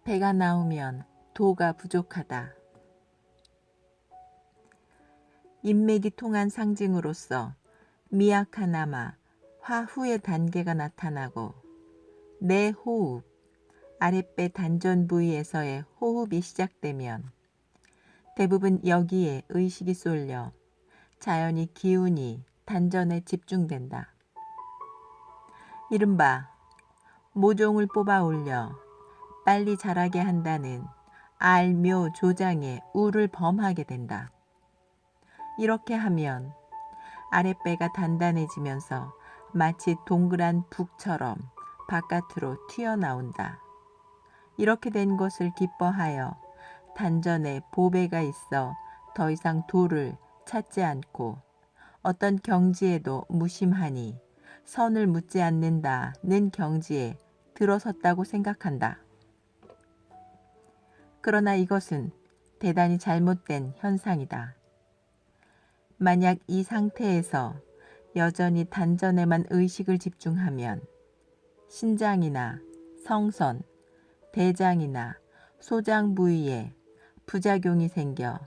배가 나오면 도가 부족하다. 인맥이 통한 상징으로서 미약하나마 화후의 단계가 나타나고 내 호흡, 아랫배 단전 부위에서의 호흡이 시작되면 대부분 여기에 의식이 쏠려 자연히 기운이 단전에 집중된다. 이른바 모종을 뽑아 올려 빨리 자라게 한다는 알묘 조장의 우를 범하게 된다. 이렇게 하면 아랫배가 단단해지면서 마치 동그란 북처럼 바깥으로 튀어나온다. 이렇게 된 것을 기뻐하여 단전에 보배가 있어 더 이상 도를 찾지 않고 어떤 경지에도 무심하니 선을 묻지 않는다는 경지에 들어섰다고 생각한다. 그러나 이것은 대단히 잘못된 현상이다. 만약 이 상태에서 여전히 단전에만 의식을 집중하면 신장이나 성선, 대장이나 소장 부위에 부작용이 생겨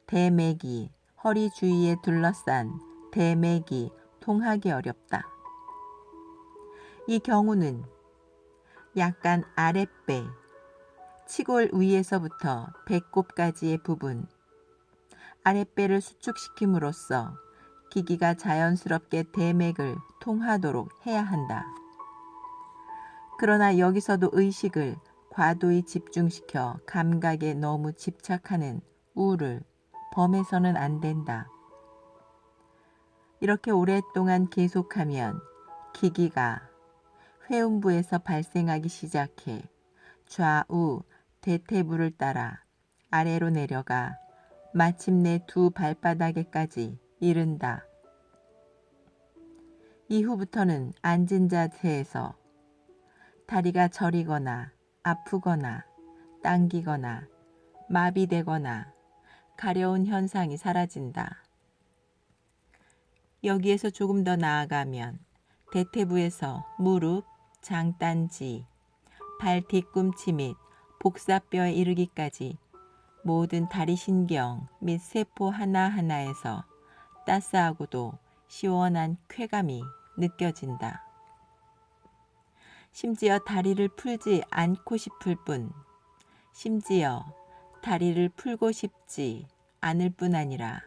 대맥이 허리 주위에 둘러싼 대맥이 통하기 어렵다. 이 경우는 약간 아랫배, 치골 위에서부터 배꼽까지의 부분, 아랫배를 수축시킴으로써 기기가 자연스럽게 대맥을 통하도록 해야 한다. 그러나 여기서도 의식을 과도히 집중시켜 감각에 너무 집착하는 우를 범해서는 안 된다. 이렇게 오랫동안 계속하면 기기가 회음부에서 발생하기 시작해 좌우 대퇴부를 따라 아래로 내려가 마침내 두 발바닥에까지 이른다. 이후부터는 앉은 자세에서 다리가 저리거나 아프거나 당기거나 마비되거나 가려운 현상이 사라진다. 여기에서 조금 더 나아가면 대퇴부에서 무릎, 장딴지, 발 뒤꿈치 및 복사뼈에 이르기까지 모든 다리 신경 및 세포 하나하나에서 따스하고도 시원한 쾌감이 느껴진다. 심지어 다리를 풀지 않고 싶을 뿐, 심지어 다리를 풀고 싶지 않을 뿐 아니라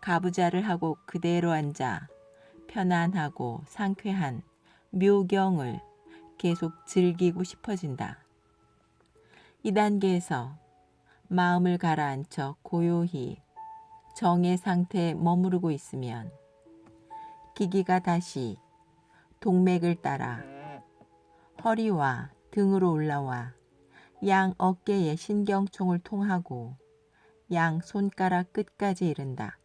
가부좌를 하고 그대로 앉아 편안하고 상쾌한 묘경을 계속 즐기고 싶어진다. 이 단계에서 마음을 가라앉혀 고요히 정의 상태에 머무르고 있으면 기기가 다시 동맥을 따라 허리와 등으로 올라와 양 어깨의 신경총을 통하고 양 손가락 끝까지 이른다.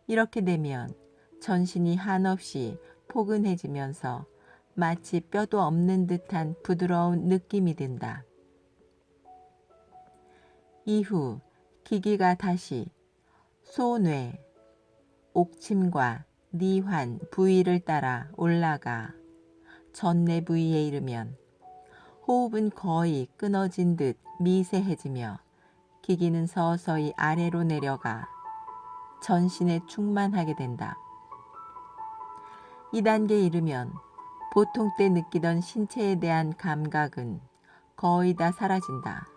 이렇게 되면 전신이 한없이 포근해지면서 마치 뼈도 없는 듯한 부드러운 느낌이 든다. 이후 기기가 다시 소뇌, 옥침과 니환 부위를 따라 올라가 전내 부위에 이르면 호흡은 거의 끊어진 듯 미세해지며 기기는 서서히 아래로 내려가 전신에 충만하게 된다. 이 단계에 이르면 보통 때 느끼던 신체에 대한 감각은 거의 다 사라진다.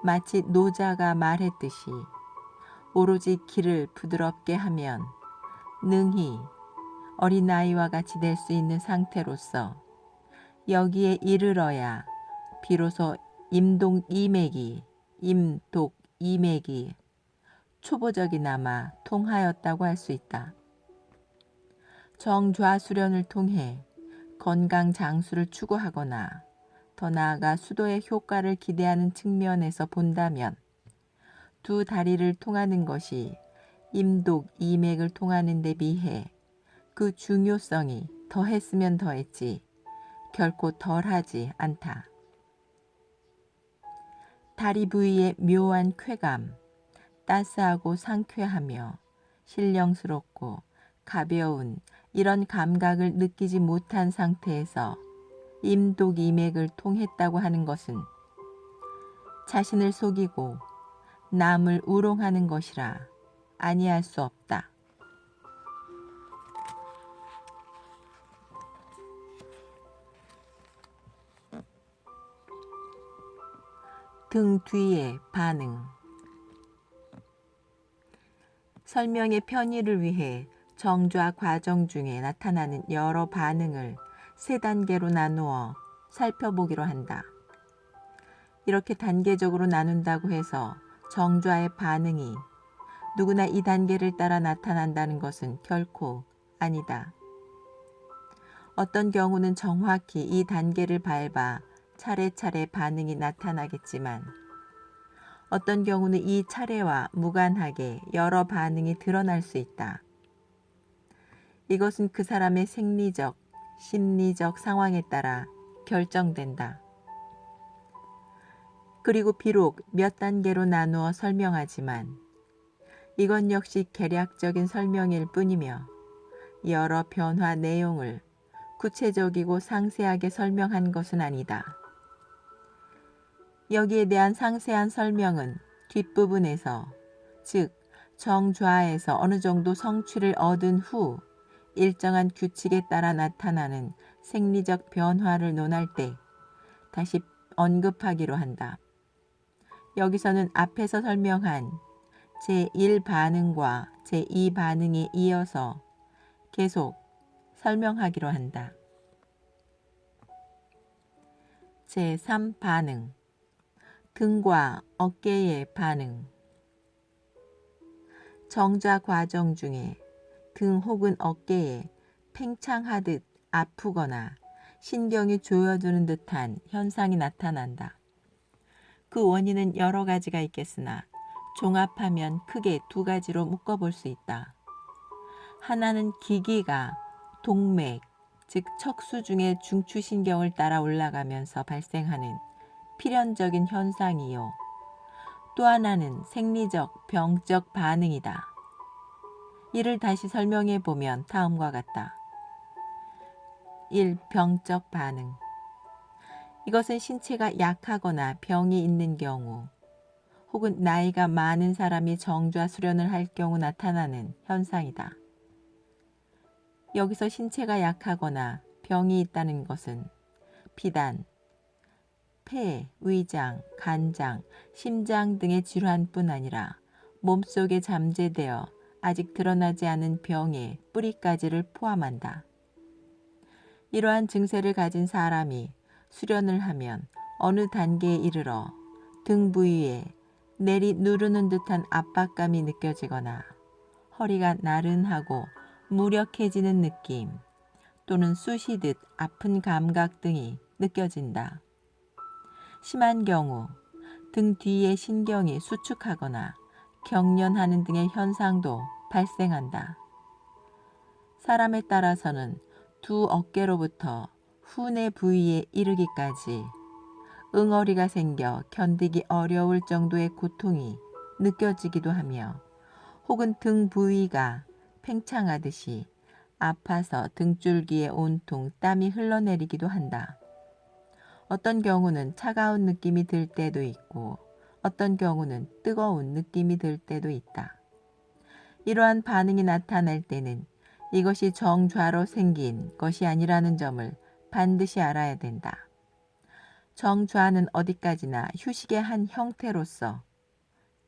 마치 노자가 말했듯이 오로지 기를 부드럽게 하면 능히 어린아이와 같이 될 수 있는 상태로서 여기에 이르러야 비로소 임독이맥이 초보적이나마 통하였다고 할 수 있다. 정좌수련을 통해 건강 장수를 추구하거나 더 나아가 수도의 효과를 기대하는 측면에서 본다면 두 다리를 통하는 것이 임독이맥을 통하는 데 비해 그 중요성이 더했으면 더했지 결코 덜하지 않다. 다리 부위의 묘한 쾌감, 따스하고 상쾌하며 신령스럽고 가벼운 이런 감각을 느끼지 못한 상태에서 임독이맥을 통했다고 하는 것은 자신을 속이고 남을 우롱하는 것이라 아니할 수 없다. 등 뒤의 반응. 설명의 편의를 위해 정좌 과정 중에 나타나는 여러 반응을 세 단계로 나누어 살펴보기로 한다. 이렇게 단계적으로 나눈다고 해서 정좌의 반응이 누구나 이 단계를 따라 나타난다는 것은 결코 아니다. 어떤 경우는 정확히 이 단계를 밟아 차례차례 반응이 나타나겠지만 어떤 경우는 이 차례와 무관하게 여러 반응이 드러날 수 있다. 이것은 그 사람의 생리적, 심리적 상황에 따라 결정된다. 그리고 비록 몇 단계로 나누어 설명하지만 이건 역시 개략적인 설명일 뿐이며 여러 변화 내용을 구체적이고 상세하게 설명한 것은 아니다. 여기에 대한 상세한 설명은 뒷부분에서, 즉 정좌에서 어느 정도 성취를 얻은 후 일정한 규칙에 따라 나타나는 생리적 변화를 논할 때 다시 언급하기로 한다. 여기서는 앞에서 설명한 제1반응과 제2반응에 이어서 계속 설명하기로 한다. 제3반응. 등과 어깨의 반응. 정좌 과정 중에 등 혹은 어깨에 팽창하듯 아프거나 신경이 조여드는 듯한 현상이 나타난다. 그 원인은 여러 가지가 있겠으나 종합하면 크게 두 가지로 묶어볼 수 있다. 하나는 기기가 동맥, 즉 척수 중의 중추신경을 따라 올라가면서 발생하는 필연적인 현상이요. 또 하나는 생리적, 병적 반응이다. 이를 다시 설명해 보면 다음과 같다. 1. 병적 반응. 이것은 신체가 약하거나 병이 있는 경우 혹은 나이가 많은 사람이 정좌 수련을 할 경우 나타나는 현상이다. 여기서 신체가 약하거나 병이 있다는 것은 비단 폐, 위장, 간장, 심장 등의 질환뿐 아니라 몸속에 잠재되어 아직 드러나지 않은 병의 뿌리까지를 포함한다. 이러한 증세를 가진 사람이 수련을 하면 어느 단계에 이르러 등 부위에 내리 누르는 듯한 압박감이 느껴지거나 허리가 나른하고 무력해지는 느낌 또는 쑤시듯 아픈 감각 등이 느껴진다. 심한 경우 등 뒤의 신경이 수축하거나 경련하는 등의 현상도 발생한다. 사람에 따라서는 두 어깨로부터 후내 부위에 이르기까지 응어리가 생겨 견디기 어려울 정도의 고통이 느껴지기도 하며 혹은 등 부위가 팽창하듯이 아파서 등줄기에 온통 땀이 흘러내리기도 한다. 어떤 경우는 차가운 느낌이 들 때도 있고 어떤 경우는 뜨거운 느낌이 들 때도 있다. 이러한 반응이 나타날 때는 이것이 정좌로 생긴 것이 아니라는 점을 반드시 알아야 된다. 정좌는 어디까지나 휴식의 한 형태로서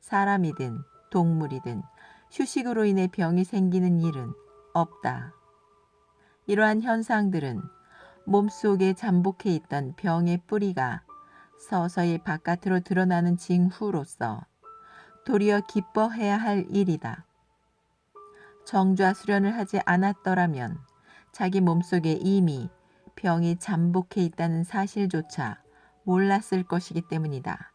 사람이든 동물이든 휴식으로 인해 병이 생기는 일은 없다. 이러한 현상들은 몸속에 잠복해 있던 병의 뿌리가 서서히 바깥으로 드러나는 징후로서 도리어 기뻐해야 할 일이다. 정좌 수련을 하지 않았더라면 자기 몸속에 이미 병이 잠복해 있다는 사실조차 몰랐을 것이기 때문이다.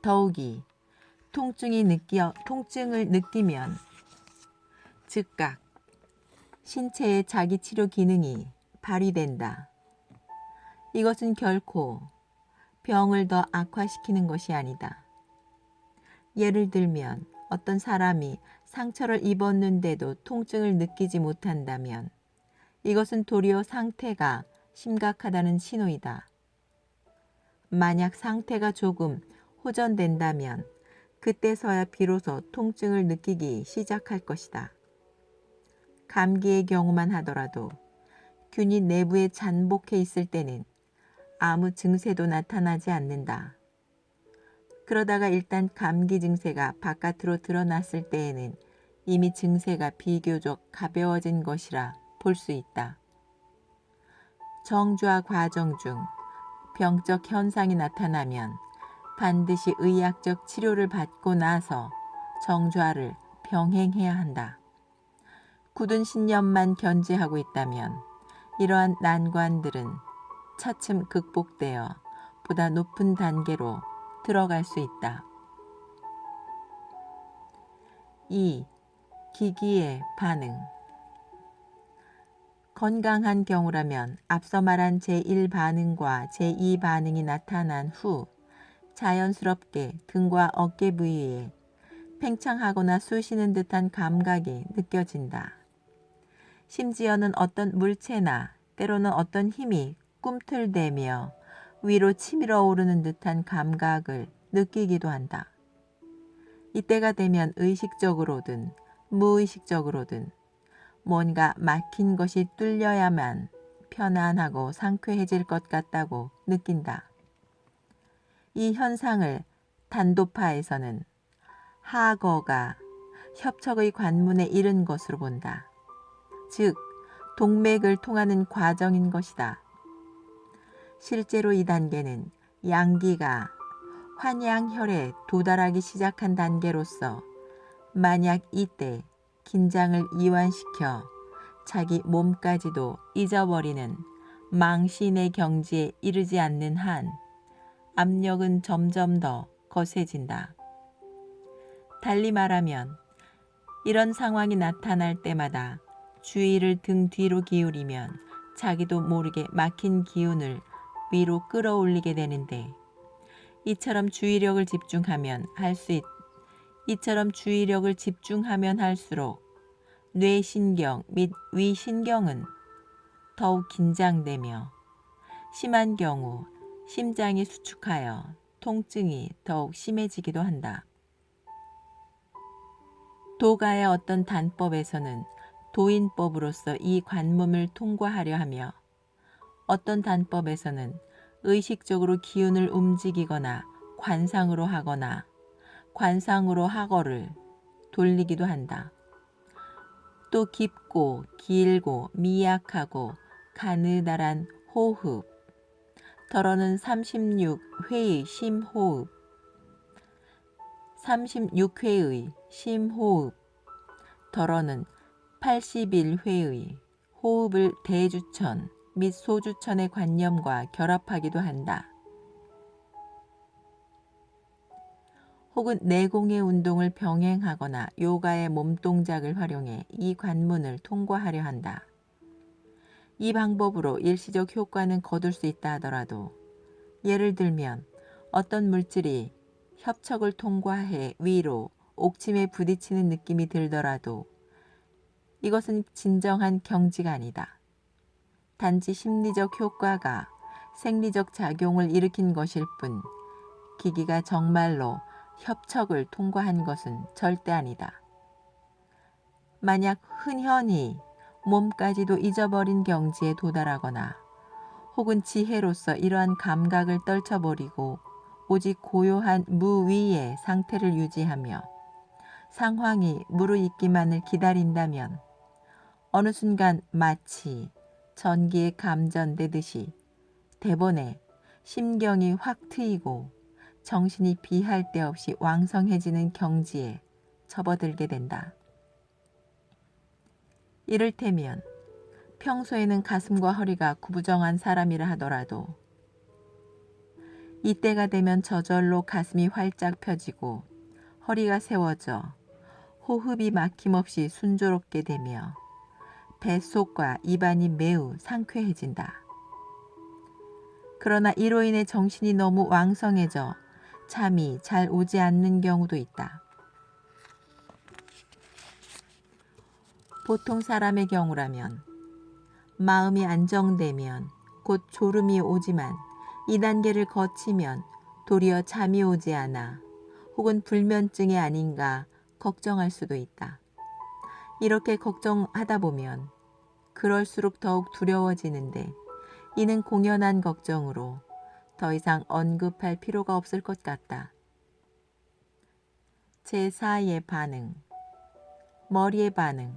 더욱이 통증을 느끼면 즉각 신체의 자기 치료 기능이 발휘된다. 이것은 결코 병을 더 악화시키는 것이 아니다. 예를 들면 어떤 사람이 상처를 입었는데도 통증을 느끼지 못한다면 이것은 도리어 상태가 심각하다는 신호이다. 만약 상태가 조금 호전된다면 그때서야 비로소 통증을 느끼기 시작할 것이다. 감기의 경우만 하더라도 균이 내부에 잠복해 있을 때는 아무 증세도 나타나지 않는다. 그러다가 일단 감기 증세가 바깥으로 드러났을 때에는 이미 증세가 비교적 가벼워진 것이라 볼 수 있다. 정주화 과정 중 병적 현상이 나타나면 반드시 의학적 치료를 받고 나서 정주화를 병행해야 한다. 굳은 신념만 견지하고 있다면 이러한 난관들은 차츰 극복되어 보다 높은 단계로 들어갈 수 있다. 2. 기기의 반응. 건강한 경우라면 앞서 말한 제1반응과 제2반응이 나타난 후 자연스럽게 등과 어깨 부위에 팽창하거나 쑤시는 듯한 감각이 느껴진다. 심지어는 어떤 물체나 때로는 어떤 힘이 꿈틀대며 위로 치밀어 오르는 듯한 감각을 느끼기도 한다. 이때가 되면 의식적으로든 무의식적으로든 뭔가 막힌 것이 뚫려야만 편안하고 상쾌해질 것 같다고 느낀다. 이 현상을 단도파에서는 하거가 협척의 관문에 이른 것으로 본다. 즉, 동맥을 통하는 과정인 것이다. 실제로 이 단계는 양기가 환양혈에 도달하기 시작한 단계로서 만약 이때 긴장을 이완시켜 자기 몸까지도 잊어버리는 망신의 경지에 이르지 않는 한 압력은 점점 더 거세진다. 달리 말하면 이런 상황이 나타날 때마다 주의를 등 뒤로 기울이면 자기도 모르게 막힌 기운을 위로 끌어올리게 되는데 이처럼 주의력을 집중하면 할수록 뇌신경 및 위신경은 더욱 긴장되며 심한 경우 심장이 수축하여 통증이 더욱 심해지기도 한다. 도가의 어떤 단법에서는 도인법으로서 이 관문을 통과하려 하며 어떤 단법에서는 의식적으로 기운을 움직이거나 관상으로 하거나 관상으로 하거를 돌리기도 한다. 또 깊고 길고 미약하고 가느다란 호흡, 더러는 36회의 심호흡, 36회의 심호흡, 더러는 81회의 호흡을 대주천 및 소주천의 관념과 결합하기도 한다. 혹은 내공의 운동을 병행하거나 요가의 몸동작을 활용해 이 관문을 통과하려 한다. 이 방법으로 일시적 효과는 거둘 수 있다 하더라도 예를 들면 어떤 물질이 협척을 통과해 위로 옥침에 부딪히는 느낌이 들더라도 이것은 진정한 경지가 아니다. 단지 심리적 효과가 생리적 작용을 일으킨 것일 뿐 기기가 정말로 협척을 통과한 것은 절대 아니다. 만약 흔연히 몸까지도 잊어버린 경지에 도달하거나 혹은 지혜로서 이러한 감각을 떨쳐버리고 오직 고요한 무위의 상태를 유지하며 상황이 무르익기만을 기다린다면 어느 순간 마치 전기에 감전되듯이 대번에 심경이 확 트이고 정신이 비할 데 없이 왕성해지는 경지에 접어들게 된다. 이를테면 평소에는 가슴과 허리가 구부정한 사람이라 하더라도 이때가 되면 저절로 가슴이 활짝 펴지고 허리가 세워져 호흡이 막힘없이 순조롭게 되며 뱃속과 입안이 매우 상쾌해진다. 그러나 이로 인해 정신이 너무 왕성해져 잠이 잘 오지 않는 경우도 있다. 보통 사람의 경우라면 마음이 안정되면 곧 졸음이 오지만 이 단계를 거치면 도리어 잠이 오지 않아 혹은 불면증이 아닌가 걱정할 수도 있다. 이렇게 걱정하다 보면 그럴수록 더욱 두려워지는데 이는 공연한 걱정으로 더 이상 언급할 필요가 없을 것 같다. 제4의 반응. 머리의 반응.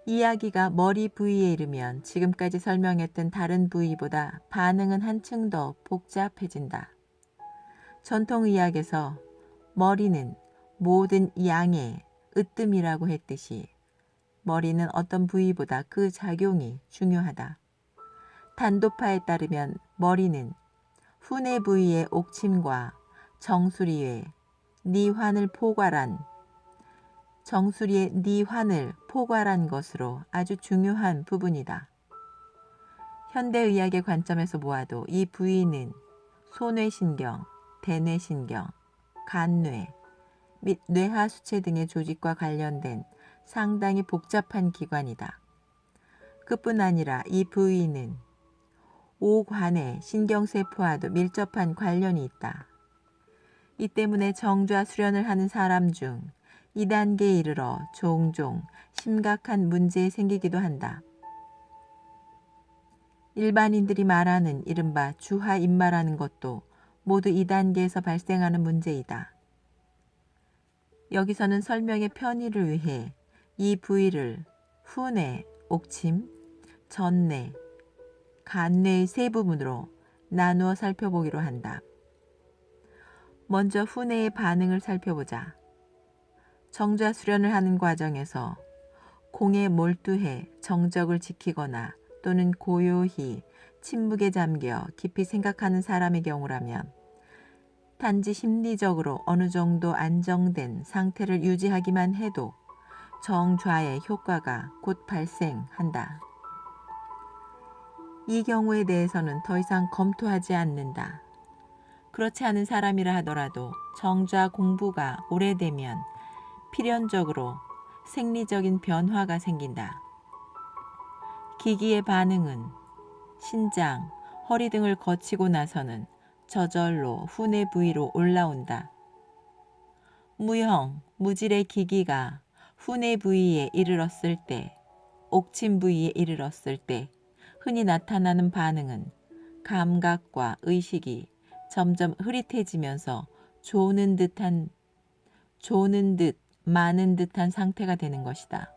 이야기가 머리 부위에 이르면 지금까지 설명했던 다른 부위보다 반응은 한층 더 복잡해진다. 전통의학에서 머리는 모든 양의 으뜸이라고 했듯이 머리는 어떤 부위보다 그 작용이 중요하다. 단도파에 따르면 머리는 후뇌 부위의 옥침과 정수리에 니환을 포괄한 것으로 아주 중요한 부분이다. 현대의학의 관점에서 보아도 이 부위는 소뇌신경, 대뇌신경, 간뇌 및 뇌하수체 등의 조직과 관련된 상당히 복잡한 기관이다. 그뿐 아니라 이 부위는 오관의 신경세포와도 밀접한 관련이 있다. 이 때문에 정좌 수련을 하는 사람 중 2단계에 이르러 종종 심각한 문제 생기기도 한다. 일반인들이 말하는 이른바 주하인마라는 것도 모두 2단계에서 발생하는 문제이다. 여기서는 설명의 편의를 위해 이 부위를 후뇌, 옥침, 전뇌, 간뇌의 세 부분으로 나누어 살펴보기로 한다. 먼저 후뇌의 반응을 살펴보자. 정좌 수련을 하는 과정에서 공에 몰두해 정적을 지키거나 또는 고요히 침묵에 잠겨 깊이 생각하는 사람의 경우라면 단지 심리적으로 어느 정도 안정된 상태를 유지하기만 해도 정좌의 효과가 곧 발생한다. 이 경우에 대해서는 더 이상 검토하지 않는다. 그렇지 않은 사람이라 하더라도 정좌 공부가 오래되면 필연적으로 생리적인 변화가 생긴다. 기기의 반응은 신장, 허리 등을 거치고 나서는 저절로 후뇌 부위로 올라온다. 무형, 무질의 기기가 후뇌 부위에 이르렀을 때, 옥침 부위에 이르렀을 때 흔히 나타나는 반응은 감각과 의식이 점점 흐릿해지면서 조는 듯 마는 듯한 상태가 되는 것이다.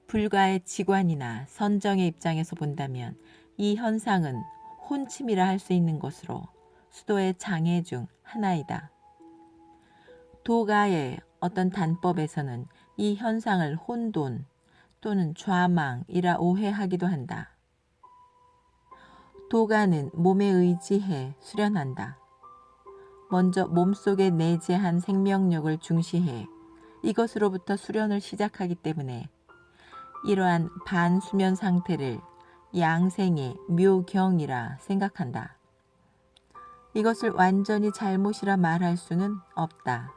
불가의 직관이나 선정의 입장에서 본다면 이 현상은 혼침이라 할 수 있는 것으로 수도의 장애 중 하나이다. 도가의 어떤 단법에서는 이 현상을 혼돈 또는 좌망이라 오해하기도 한다. 도가는 몸에 의지해 수련한다. 먼저 몸속에 내재한 생명력을 중시해 이것으로부터 수련을 시작하기 때문에 이러한 반수면 상태를 양생의 묘경이라 생각한다. 이것을 완전히 잘못이라 말할 수는 없다.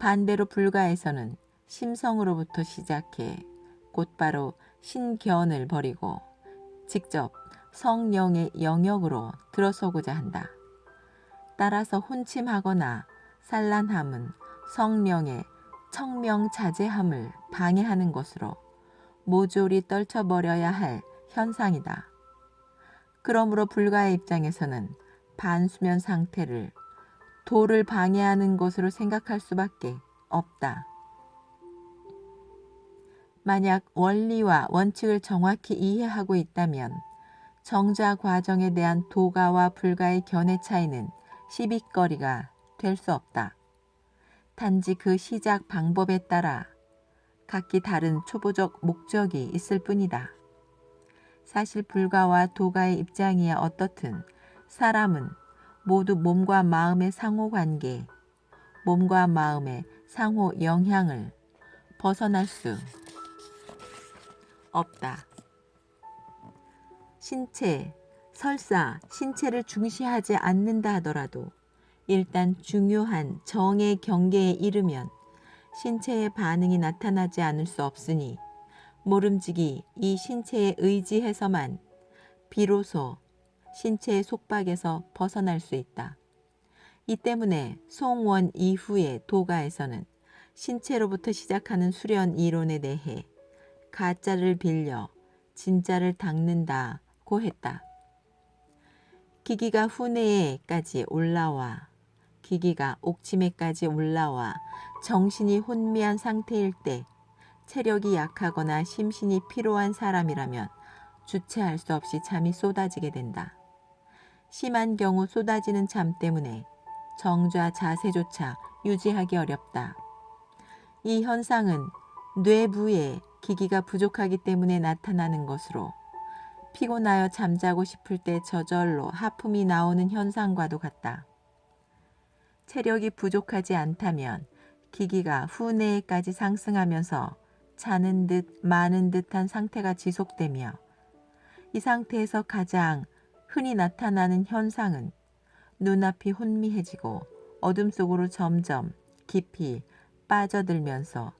반대로 불가에서는 심성으로부터 시작해 곧바로 신견을 버리고 직접 성령의 영역으로 들어서고자 한다. 따라서 혼침하거나 산란함은 성령의 청명자제함을 방해하는 것으로 모조리 떨쳐버려야 할 현상이다. 그러므로 불가의 입장에서는 반수면 상태를 도를 방해하는 것으로 생각할 수밖에 없다. 만약 원리와 원칙을 정확히 이해하고 있다면 정좌 과정에 대한 도가와 불가의 견해 차이는 시비거리가 될 수 없다. 단지 그 시작 방법에 따라 각기 다른 초보적 목적이 있을 뿐이다. 사실 불가와 도가의 입장이야 어떻든 사람은 모두 몸과 마음의 상호관계, 몸과 마음의 상호 영향을 벗어날 수 없다. 설사 신체를 중시하지 않는다 하더라도 일단 중요한 정의 경계에 이르면 신체의 반응이 나타나지 않을 수 없으니 모름지기 이 신체에 의지해서만 비로소 신체의 속박에서 벗어날 수 있다. 이 때문에 송원 이후의 도가에서는 신체로부터 시작하는 수련 이론에 대해 가짜를 빌려 진짜를 닦는다고 했다. 기기가 후뇌에까지 올라와 기기가 옥침에까지 올라와 정신이 혼미한 상태일 때 체력이 약하거나 심신이 피로한 사람이라면 주체할 수 없이 잠이 쏟아지게 된다. 심한 경우 쏟아지는 잠 때문에 정좌 자세조차 유지하기 어렵다. 이 현상은 뇌부에 기기가 부족하기 때문에 나타나는 것으로 피곤하여 잠자고 싶을 때 저절로 하품이 나오는 현상과도 같다. 체력이 부족하지 않다면 기기가 후뇌에까지 상승하면서 자는 듯 마는 듯한 상태가 지속되며 이 상태에서 가장 흔히 나타나는 현상은 눈앞이 혼미해지고 어둠 속으로 점점 깊이 빠져들면서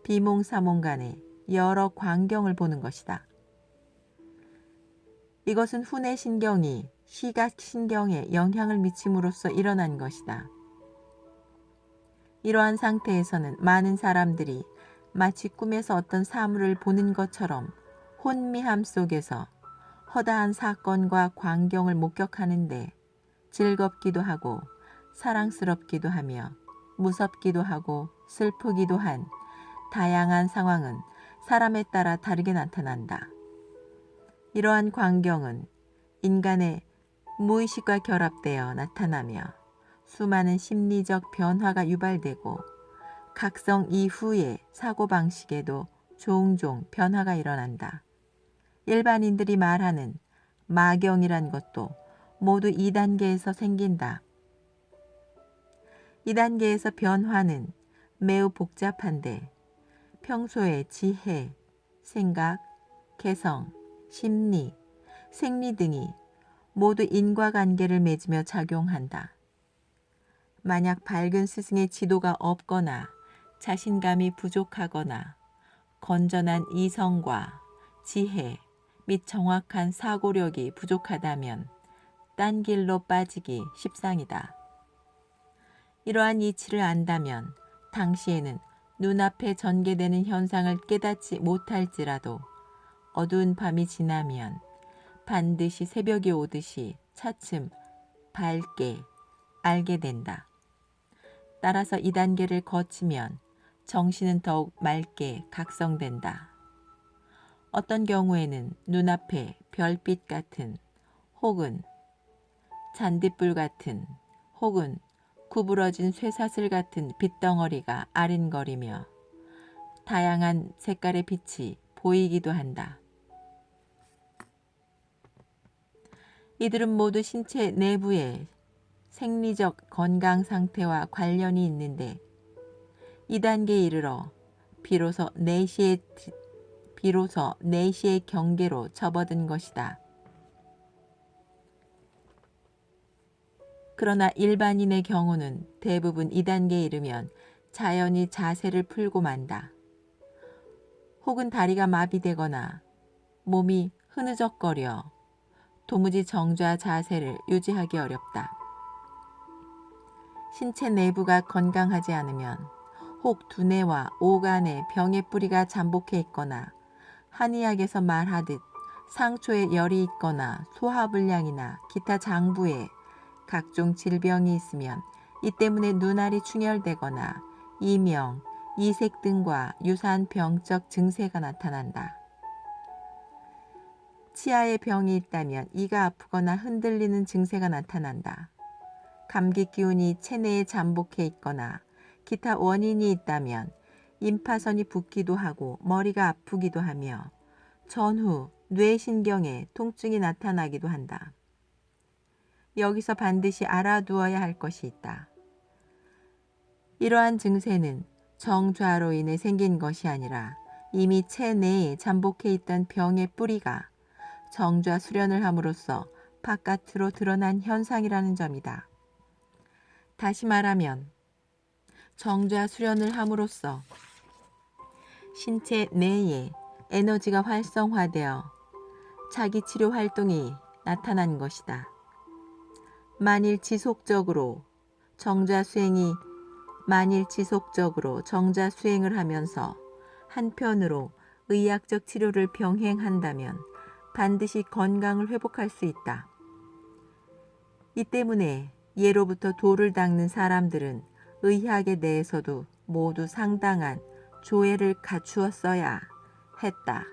비몽사몽간에 여러 광경을 보는 것이다. 이것은 후뇌신경이 시각신경에 영향을 미침으로써 일어난 것이다. 이러한 상태에서는 많은 사람들이 마치 꿈에서 어떤 사물을 보는 것처럼 혼미함 속에서 허다한 사건과 광경을 목격하는데 즐겁기도 하고 사랑스럽기도 하며 무섭기도 하고 슬프기도 한 다양한 상황은 사람에 따라 다르게 나타난다. 이러한 광경은 인간의 무의식과 결합되어 나타나며 수많은 심리적 변화가 유발되고 각성 이후의 사고방식에도 종종 변화가 일어난다. 일반인들이 말하는 마경이란 것도 모두 2단계에서 생긴다. 2단계에서 변화는 매우 복잡한데 평소에 지혜, 생각, 개성, 심리, 생리 등이 모두 인과관계를 맺으며 작용한다. 만약 밝은 스승의 지도가 없거나 자신감이 부족하거나 건전한 이성과 지혜 및 정확한 사고력이 부족하다면 딴 길로 빠지기 십상이다. 이러한 이치를 안다면 당시에는 눈앞에 전개되는 현상을 깨닫지 못할지라도 어두운 밤이 지나면 반드시 새벽이 오듯이 차츰 밝게 알게 된다. 따라서 2단계를 거치면 정신은 더욱 맑게 각성된다. 어떤 경우에는 눈앞에 별빛 같은 혹은 잔디불 같은 혹은 구부러진 쇠사슬 같은 빛덩어리가 아른거리며 다양한 색깔의 빛이 보이기도 한다. 이들은 모두 신체 내부의 생리적 건강 상태와 관련이 있는데 2단계에 이르러 비로소 내시의 경계로 접어든 것이다. 그러나 일반인의 경우는 대부분 2단계에 이르면 자연히 자세를 풀고 만다. 혹은 다리가 마비되거나 몸이 흐느적거려 도무지 정좌 자세를 유지하기 어렵다. 신체 내부가 건강하지 않으면 혹 두뇌와 오간에 병의 뿌리가 잠복해 있거나 한의학에서 말하듯 상초에 열이 있거나 소화불량이나 기타 장부에 각종 질병이 있으면 이 때문에 눈알이 충혈되거나 이명, 이색 등과 유사한 병적 증세가 나타난다. 치아에 병이 있다면 이가 아프거나 흔들리는 증세가 나타난다. 감기 기운이 체내에 잠복해 있거나 기타 원인이 있다면 임파선이 붓기도 하고 머리가 아프기도 하며 전후 뇌신경에 통증이 나타나기도 한다. 여기서 반드시 알아두어야 할 것이 있다. 이러한 증세는 정좌로 인해 생긴 것이 아니라 이미 체내에 잠복해 있던 병의 뿌리가 정좌 수련을 함으로써 바깥으로 드러난 현상이라는 점이다. 다시 말하면 정좌 수련을 함으로써 신체 내에 에너지가 활성화되어 자기 치료 활동이 나타난 것이다. 만일 지속적으로 정자 수행을 하면서 한편으로 의학적 치료를 병행한다면 반드시 건강을 회복할 수 있다. 이 때문에 예로부터 돌을 닦는 사람들은 의학에 대해서도 모두 상당한 조회를 갖추었어야 했다.